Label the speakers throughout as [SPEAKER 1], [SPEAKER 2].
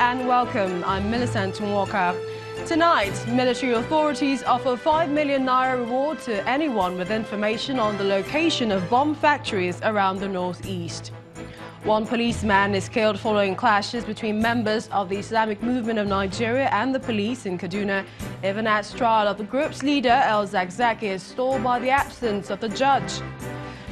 [SPEAKER 1] and welcome. I'm Millicent Walker. Tonight, military authorities offer 5 million naira reward to anyone with information on the location of bomb factories around the northeast. One policeman is killed following clashes between members of the Islamic movement of Nigeria and the police in Kaduna. Even as trial of the group's leader, El-Zakzaki, is stalled by the absence of the judge.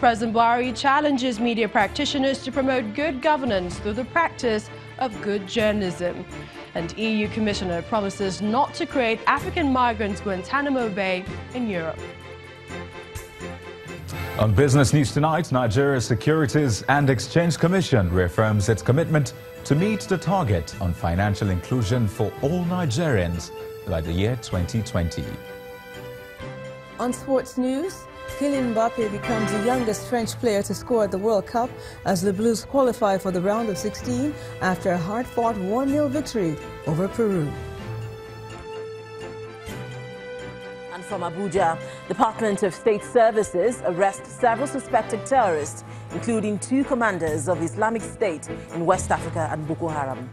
[SPEAKER 1] President Buhari challenges media practitioners to promote good governance through the practice of good journalism. And EU Commissioner promises not to create African migrants Guantanamo Bay in Europe.
[SPEAKER 2] On Business News tonight, Nigeria's Securities and Exchange Commission reaffirms its commitment to meet the target on financial inclusion for all Nigerians by the year 2020.
[SPEAKER 3] On sports news, Kylian Mbappe becomes the youngest French player to score at the World Cup as the Blues qualify for the round of 16 after a hard-fought 1-0 victory over Peru.
[SPEAKER 4] And from Abuja, Department of State Services arrests several suspected terrorists, including 2 commanders of Islamic State in West Africa and Boko Haram.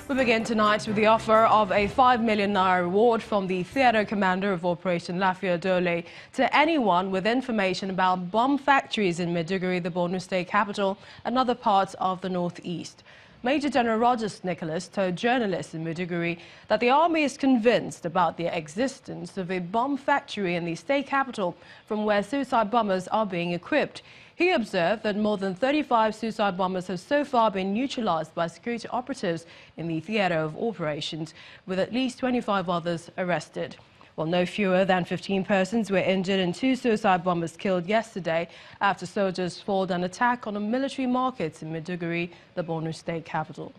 [SPEAKER 1] We begin tonight with the offer of a 5 million naira reward from the theatre commander of Operation Lafia Dole to anyone with information about bomb factories in Maiduguri, the Borno State capital, and other parts of the northeast. Major General Rogers Nicholas told journalists in Maiduguri that the army is convinced about the existence of a bomb factory in the state capital from where suicide bombers are being equipped. He observed that more than 35 suicide bombers have so far been neutralized by security operatives in the theater of operations, with at least 25 others arrested. Well, no fewer than 15 persons were injured and 2 suicide bombers killed yesterday after soldiers foiled an attack on a military market in Maiduguri, the Borno State capital.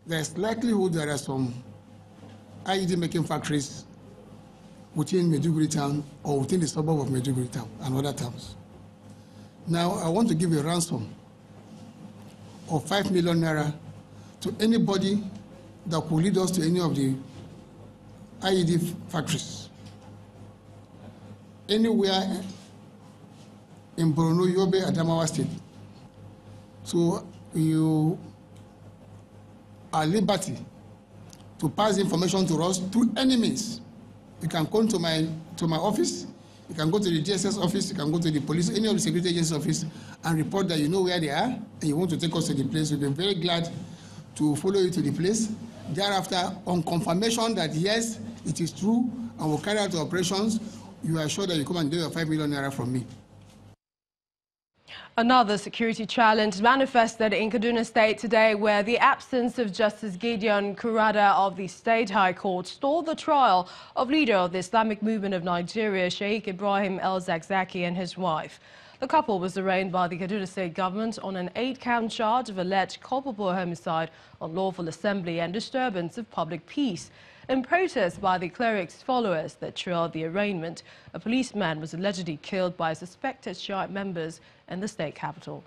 [SPEAKER 5] There's likelihood there are some IED making factories within Maiduguri town or within the suburb of Maiduguri town and other towns. Now, I want to give a ransom of 5 million naira to anybody that could lead us to any of the IED factories. Anywhere in Borno, Yobe, Adamawa State. So you are at liberty to pass information to us through any means. You can come to my office, you can go to the DSS office, you can go to the police, any of the security agency office, and report that you know where they are and you want to take us to the place. We'll be very glad to follow you to the place. Thereafter, on confirmation that yes, it is true and we'll carry out the operations, you are sure that you come and do your 5 million naira from me.
[SPEAKER 1] Another security challenge manifested in Kaduna State today, where the absence of Justice Gideon Kurada of the State High Court stalled the trial of leader of the Islamic movement of Nigeria, Sheikh Ibrahim El-Zakzaki, and his wife. The couple was arraigned by the Kaduna State government on an 8-count charge of alleged culpable homicide, unlawful assembly and disturbance of public peace. In protest by the cleric's followers that trailed the arraignment, a policeman was allegedly killed by suspected Shiite members in the state capital.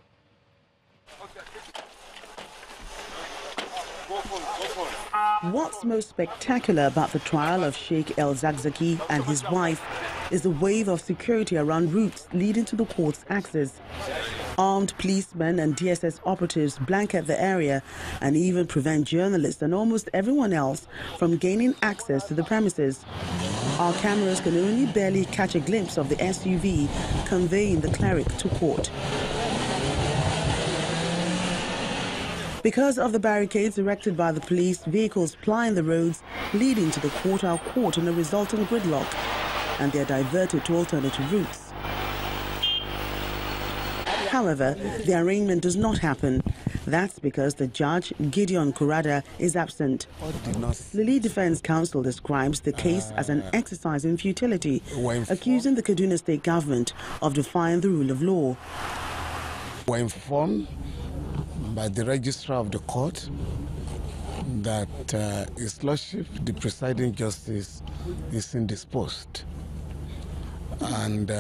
[SPEAKER 6] What's most spectacular about the trial of Sheikh El-Zakzaki and his wife is the wave of security around routes leading to the court's access. Armed policemen and DSS operatives blanket the area and even prevent journalists and almost everyone else from gaining access to the premises. Our cameras can only barely catch a glimpse of the SUV conveying the cleric to court. Because of the barricades erected by the police, vehicles ply the roads leading to the court are caught in a resultant gridlock, and they are diverted to alternative routes. However, the arraignment does not happen. That's because the judge, Gideon Kurada, is absent. The lead defense counsel describes the case as an exercise in futility, accusing the Kaduna State government of defying the rule of law.
[SPEAKER 7] We're informed by the registrar of the court that His Lordship, the presiding justice, is indisposed. And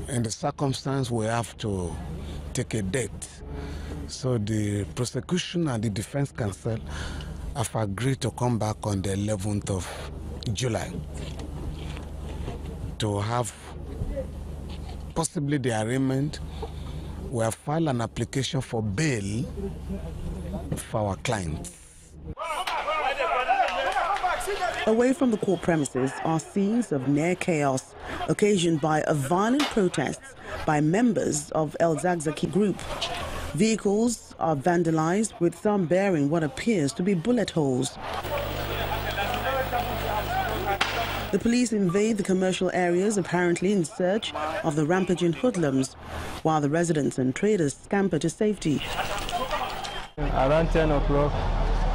[SPEAKER 7] in the circumstance, we have to take a date. So the prosecution and the defense counsel have agreed to come back on the 11th of July to have possibly the arraignment. We have filed an application for bail for our clients.
[SPEAKER 6] Away from the court premises are scenes of near chaos occasioned by a violent protest by members of El Zagzaki group. Vehicles are vandalized, with some bearing what appears to be bullet holes. The police invade the commercial areas, apparently in search of the rampaging hoodlums, while the residents and traders scamper to safety.
[SPEAKER 8] Around 10 o'clock,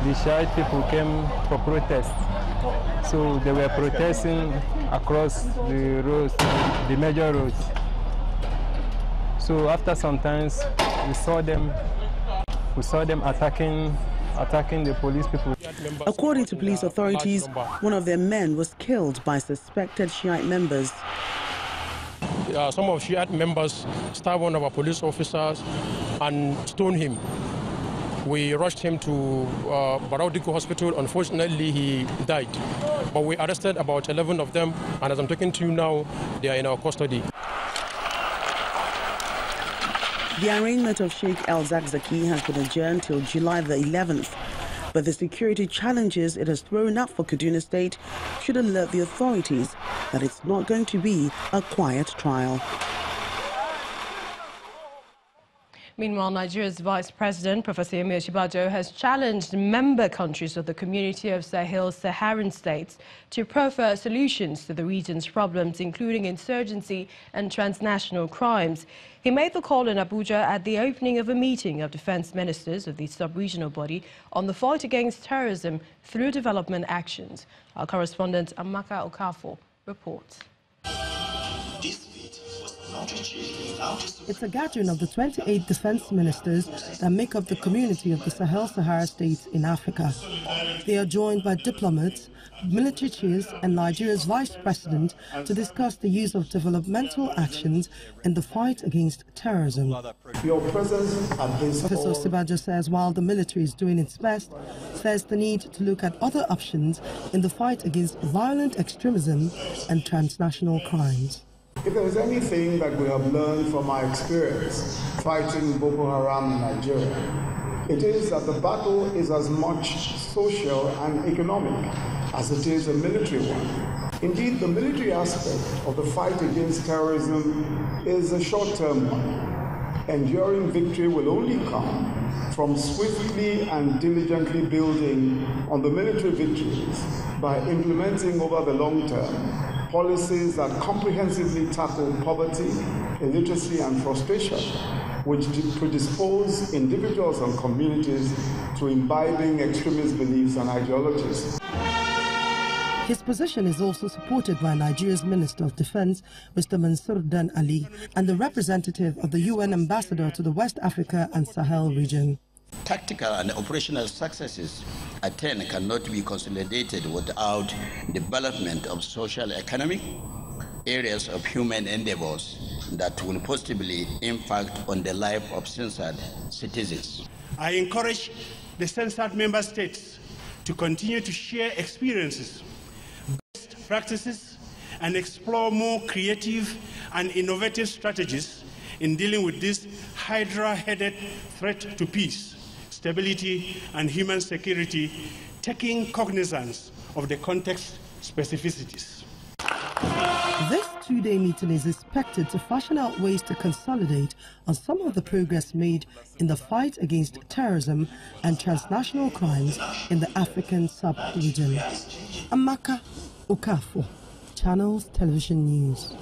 [SPEAKER 8] the Shiite people came for protest. So they were protesting across the roads, the major roads. So after some time, we saw them attacking the police people.
[SPEAKER 6] According to police authorities, one of their men was killed by suspected Shiite members.
[SPEAKER 9] Some of Shiite members stabbed one of our police officers and stoned him. We rushed him to Bajor Hospital. Unfortunately, he died. But we arrested about 11 of them, and as I'm talking to you now, they are in our custody.
[SPEAKER 6] The arraignment of Sheikh El Zagzaki has been adjourned till July the 11th, but the security challenges it has thrown up for Kaduna State should alert the authorities that it's not going to be a quiet trial.
[SPEAKER 1] Meanwhile, Nigeria's Vice President, Professor Bajor, has challenged member countries of the Community of Sahel-Saharan States to proffer solutions to the region's problems, including insurgency and transnational crimes. He made the call in Abuja at the opening of a meeting of defense ministers of the sub-regional body on the fight against terrorism through development actions. Our correspondent, Amaka Okafor, reports.
[SPEAKER 10] It's a gathering of the 28 defense ministers that make up the Community of the Sahel-Sahara States in Africa. They are joined by diplomats, military chiefs and Nigeria's Vice President to discuss the use of developmental actions in the fight against terrorism.
[SPEAKER 11] Your presence at this
[SPEAKER 10] Professor Sibajo says while the military is doing its best, says the need to look at other options in the fight against violent extremism and transnational crimes.
[SPEAKER 11] If there is anything that we have learned from our experience fighting Boko Haram in Nigeria, it is that the battle is as much social and economic as it is a military one. Indeed, the military aspect of the fight against terrorism is a short-term one. Enduring victory will only come from swiftly and diligently building on the military victories by implementing over the long term policies that comprehensively tackle poverty, illiteracy, and frustration, which predispose individuals and communities to imbibing extremist beliefs and ideologies.
[SPEAKER 10] His position is also supported by Nigeria's Minister of Defense, Mr. Mansour Dan Ali, and the representative of the UN ambassador to the West Africa and Sahel region.
[SPEAKER 12] Tactical and operational successes attained cannot be consolidated without development of social economic areas of human endeavors that will positively impact on the life of censored citizens.
[SPEAKER 13] I encourage the censored member states to continue to share experiences, best practices, and explore more creative and innovative strategies in dealing with this hydra-headed threat to peace, stability, and human security, taking cognizance of the context specificities.
[SPEAKER 10] This two-day meeting is expected to fashion out ways to consolidate on some of the progress made in the fight against terrorism and transnational crimes in the African sub-region. Amaka Okafor, Channels Television News.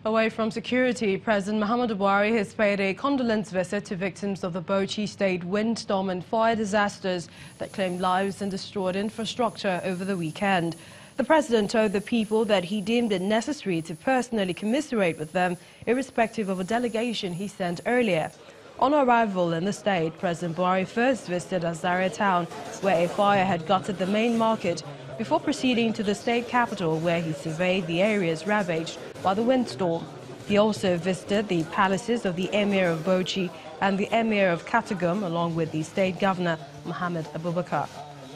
[SPEAKER 1] Away from security, President Muhammadu Buhari has paid a condolence visit to victims of the Bauchi State windstorm and fire disasters that claimed lives and destroyed infrastructure over the weekend. The president told the people that he deemed it necessary to personally commiserate with them, irrespective of a delegation he sent earlier. On arrival in the state, President Buhari first visited Azare town, where a fire had gutted the main market, before proceeding to the state capital, where he surveyed the areas ravaged by the windstorm. He also visited the palaces of the Emir of Bauchi and the Emir of Katagum, along with the state governor, Mohammed Abubakar.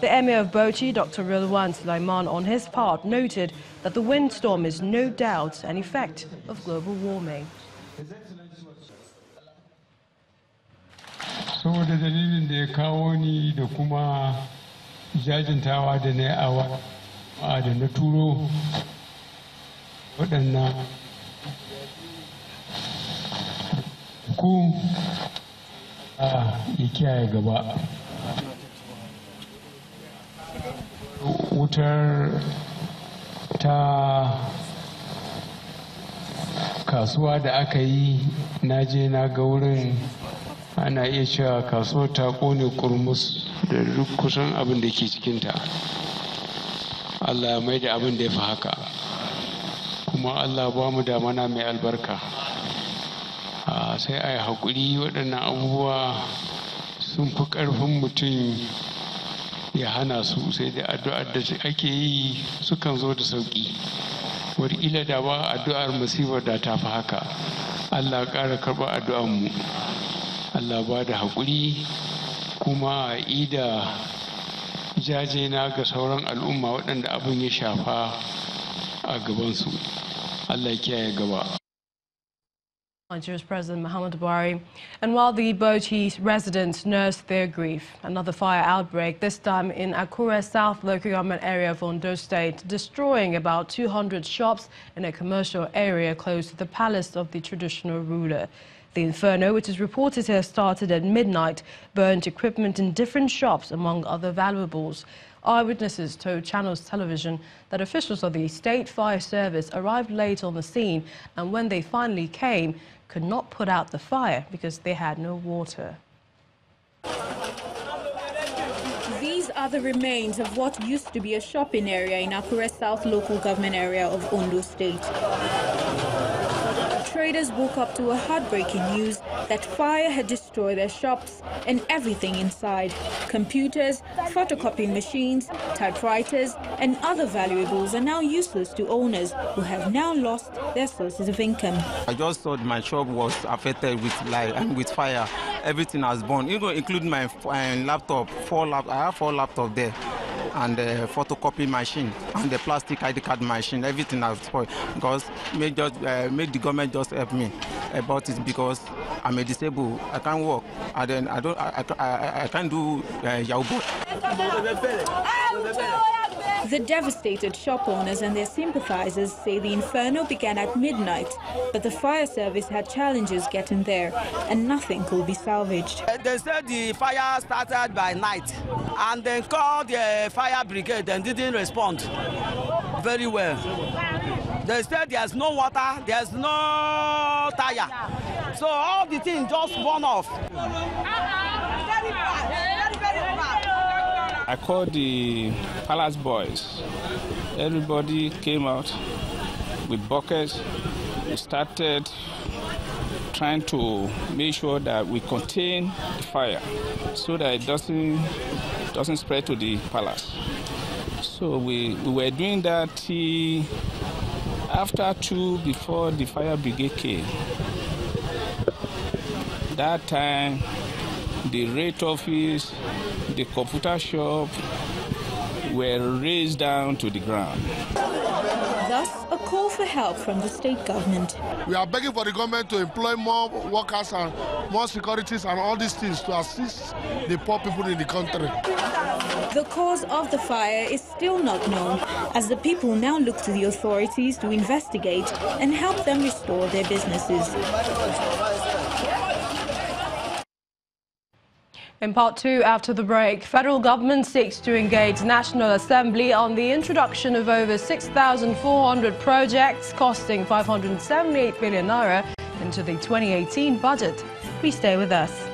[SPEAKER 1] The Emir of Bauchi, Dr. Rilwan Sulaiman, on his part, noted that the windstorm is no doubt an effect of global warming.
[SPEAKER 14] Saboda dalilin da ya kawo ni da kuma jajintawa da na da na turo waɗannan ku ya kiyaye gaba. Wutar ta kasuwa da aka yi, na je na ga wurin, ana iya cewa kasuwar ta kone kurmus da duk kusan abin da ke cikinta. Allah ya mai da abin da ya fi haka, kuma Allah ba mu damana mai albarka. Sai a yi haƙuri, waɗannan abubuwa sun fi ƙarfin mutum ya hana su, sai da addu'ar da ake yi sukan zo da sauƙi. Wataƙila da ba addu'ar musibar da ta fi haka. Allah ƙara karɓar addu'armu, Allah ba da haƙuri, kuma a ida jajena ga sauran al'umma waɗanda abin ya shafa a gabansu. Allah ya kiyaye gaba.
[SPEAKER 1] Nigeria's President Muhammadu Buhari. And while the Bauchi residents nursed their grief, another fire outbreak, this time in Akure South local government area of Ondo State, destroying about 200 shops in a commercial area close to the palace of the traditional ruler. The inferno, which is reported to have started at midnight, burned equipment in different shops, among other valuables. Eyewitnesses told Channels Television that officials of the State Fire Service arrived late on the scene, and when they finally came, could not put out the fire because they had no water.
[SPEAKER 15] These are the remains of what used to be a shopping area in Akure South local government area of Ondo State. Traders woke up to a heartbreaking news that fire had destroyed their shops and everything inside. Computers, photocopying machines, typewriters and other valuables are now useless to owners who have now lost their sources of income.
[SPEAKER 16] I just thought my shop was affected with fire. Everything has burned, including my laptop. I have 4 laptops there, and the photocopy machine and the plastic ID card machine. Everything has spoiled because make the government just help me about it, because I'm a disabled. I can't work, and then I can't do Yahoo.
[SPEAKER 15] The devastated shop owners and their sympathizers say the inferno began at midnight, but the fire service had challenges getting there and nothing could be salvaged.
[SPEAKER 17] They said the fire started by night and then called the fire brigade and didn't respond very well. They said there's no water, there's no tire. So all the things just burn off.
[SPEAKER 18] I called the palace boys. Everybody came out with buckets. We started trying to make sure that we contain the fire so that it doesn't spread to the palace. So we were doing that till after 2 before the fire brigade came. That time, the rate office, the computer shop were razed down to the ground.
[SPEAKER 15] Thus, a call for help from the state government.
[SPEAKER 5] We are begging for the government to employ more workers and more securities and all these things to assist the poor people in the country.
[SPEAKER 15] The cause of the fire is still not known, as the people now look to the authorities to investigate and help them restore their businesses.
[SPEAKER 1] In part 2, after the break, federal government seeks to engage National Assembly on the introduction of over 6,400 projects costing 578 billion naira into the 2018 budget. Please stay with us.